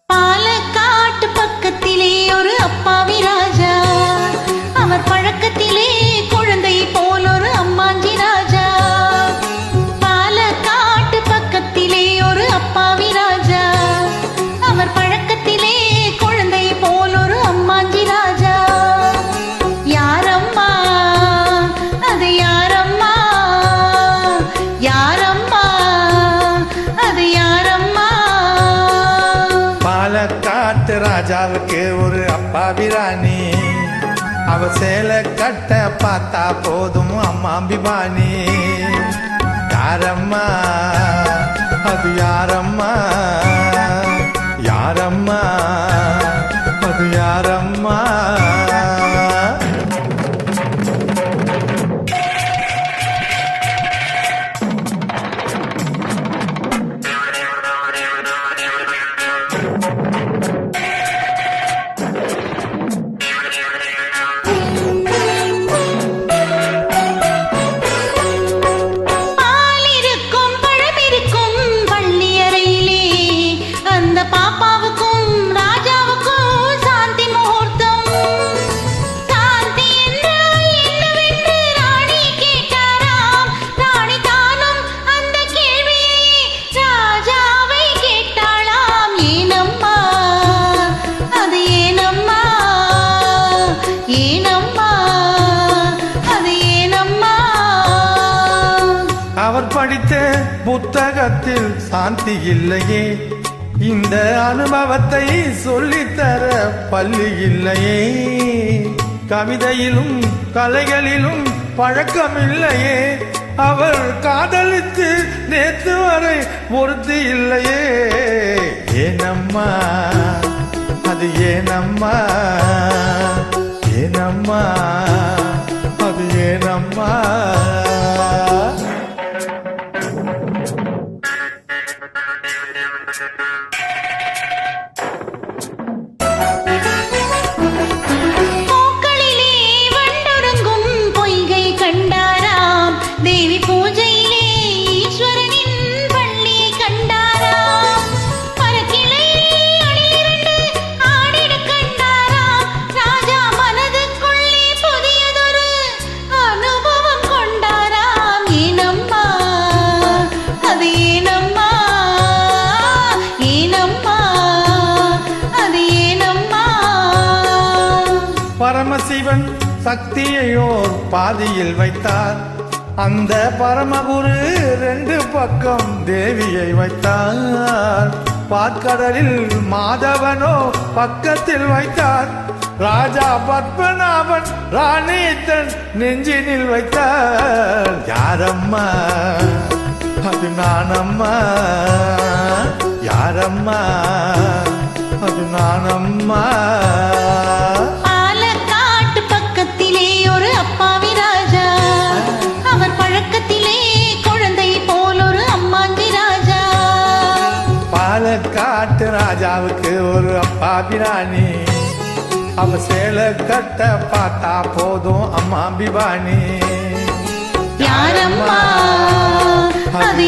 பாலக்காட்டு பக்கத்திலே ஒரு அப்பாவி ராஜா, அவர் பழக்கத்திலே குழந்தை போல் ஒரு அம்மாஞ்சி ராஜா. பாலக்காட்டு பக்கத்திலே ஒரு அப்பாவி ராஜா, அவர் பழக்கத்திலே குழந்தை போல் ஒரு அம்மாஞ்சி ராஜா. யாரம்மா அது யாரம்மா, யாரம்மா அது யாரம்மா? பாலக்காட்டு ராஜாவுக்கு ஒரு அப்பாவி ராணி, அவ சேலை கட்ட பார்த்தா போதும் அம்மா அம்பிபாணி. யாரம்மா அது யாரம்மா, யாரம்மா அது யாரம்மா? அவர் படித்த புத்தகத்தில் சாந்தி இல்லையே, இந்த அனுபவத்தை சொல்லித்தர பள்ளி இல்லையே. கவிதையிலும் கலைகளிலும் பழக்கம் இல்லையே, அவர் காதலித்து நேற்று வரை ஒருத்தி இல்லையே. ஏனம்மா அது ஏனம்மா, ஏனம்மா அது ஏனம்மா? பரமசிவன் சக்தியையோர் பாதியில் வைத்தார், அந்த பரமகுரு ரெண்டு பக்கம் தேவியை வைத்தார். பாற்கடலில் மாதவனோ பக்கத்தில் வைத்தார், ராஜா பத்மநாபன் ராணி தன் நெஞ்சினில் வைத்தார். யாரம்மா அது நானம்மா, யாரம்மா அது நானம்மா? பாலக்காட்டு ராஜாவுக்கு ஒரு அப்பாவி ராணி, அவ சேலை கட்ட பார்த்தா போதும் அம்மா அம்பிபாணி. யாரம்மா அது